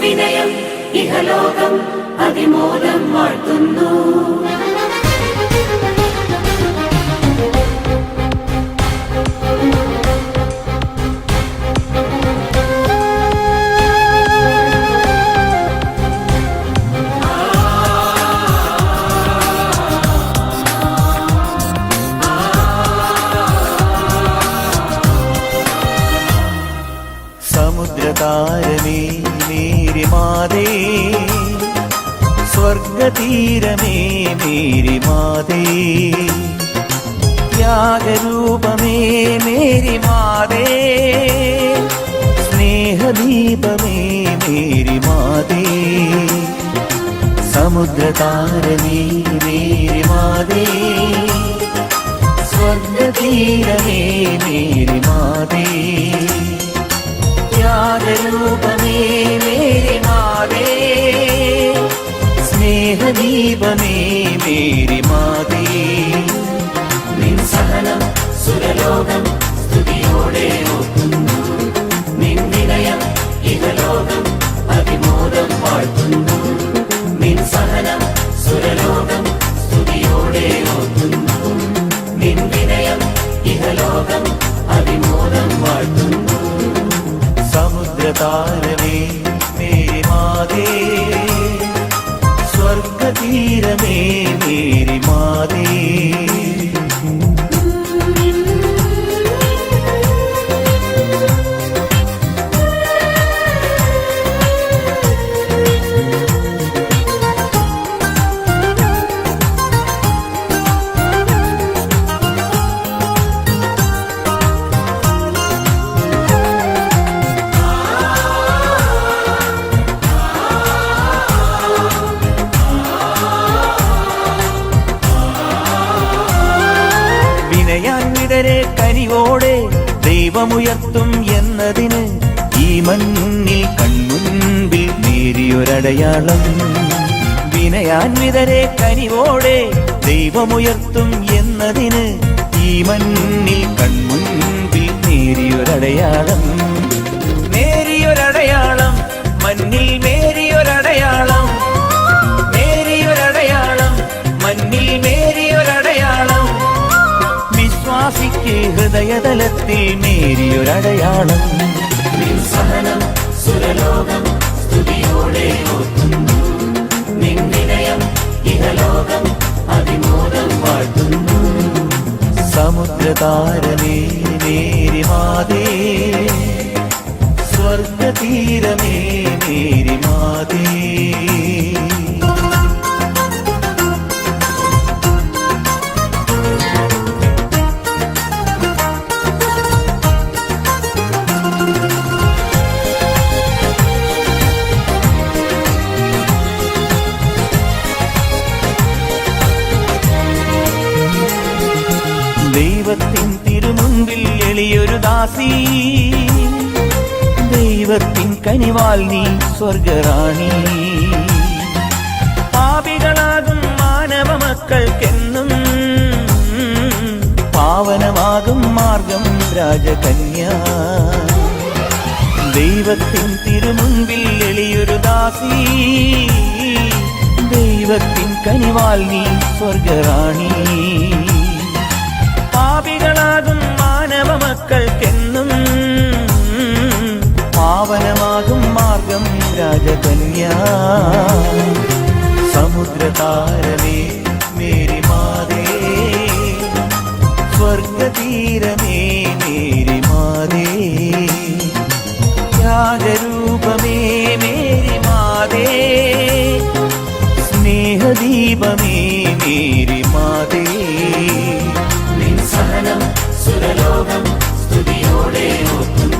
വിനയം ഇഹലോകം അതിമോദം വാഴ്ത്തുന്നു. സമുദ്രതാരമേ മേരി മാതേ, സ്വർഗതീരമേ മേരി മാതേ, ത്യാഗരൂപമേ മേരി മാതേ, സ്നേഹദീപമേ മേരി മാതേ. സമുദ്രതാരമേ മേരി മാതേ, സ്വർഗതീരമേ മേരി മാതേ, ത്യാഗരൂപമേ മേരി മാതേ, സ്നേഹദീപമേ Mary മാതേ. നിൻ സഹനം സുരലോകം സ്തുതിയോടെ ഓർക്കുന്നു. നിൻ വിനയം ഇഹലോകം അതിമോദം വാഴ്ത്തുന്നു. നിൻ സഹനം സുരലോകം സ്തുതിയോടെ ഓർക്കുന്നു. നിൻ വിനയം ഇഹലോകം അതിമോദം വാഴ്ത്തുന്നു. സമുദ്രതാരമേ മേരി മാതേ, സ്വർഗതീരമേ മേരി മാതേ. വിനയാന്വിതരെ കനിവോടെ ദൈവമുയർത്തും എന്നതിന് ഈ മണ്ണിൽ കൺമുൻപിൽ നേരിയൊരടയാളം. വിനയാന്വിതരെ കനിവോടെ ദൈവമുയർത്തും എന്നതിന് ഈ മണ്ണിൽ കൺമുൻപിൽ നേരിയൊരടയാളം. നേരിയൊരടയാളം മണ്ണിൽ മേരിയൊരടയാളം. മേരിയൊരടയാളം മണ്ണിൽ മേരിയൊരടയാളം. വിശ്വാസിക്ക് ഹൃദയതലത്തിൽ മേരിയൊരടയാളം. നിൻ സഹനം സുരലോകം സ്തുതിയോടെ ഓർക്കുന്നു. നിൻ വിനയം ഇഹലോകം അതിമോദം വാഴ്ത്തുന്നു. സമുദ്രതാരമേ മേരി മാതേ, സ്വർഗതീരമേ മേരി മാതേ. ദൈവത്തിൻ തിരുമുൻപിൽ എളിയൊരു ദാസി, ദൈവത്തിൻ കനിവാൽ നീ സ്വർഗറാണി. പാപികളാകും മാനവ മക്കൾക്കെന്നും പാവനമാകും മാർഗം രാജകന്യ. ദൈവത്തിൻ തിരുമുൻപിൽ എളിയൊരു ദാസി, ദൈവത്തിൻ കനിവാൽ നീ സ്വർഗറാണി. പാപികളാകും മാനവ മക്കൾക്കെന്നും പാവനമാകും മാർഗം രാജകന്യ. സമുദ്രതാരമേ മേരി മാതേ, സ്വർഗതീരമേ മേരി മാതേ, ത്യാഗരൂപമേ മേരി മാതേ, സ്നേഹദീപമേ മേരി മാതേ. നിൻ സഹനം സുരലോകം സ്തുതിയോടെ ഓർക്കുന്നു.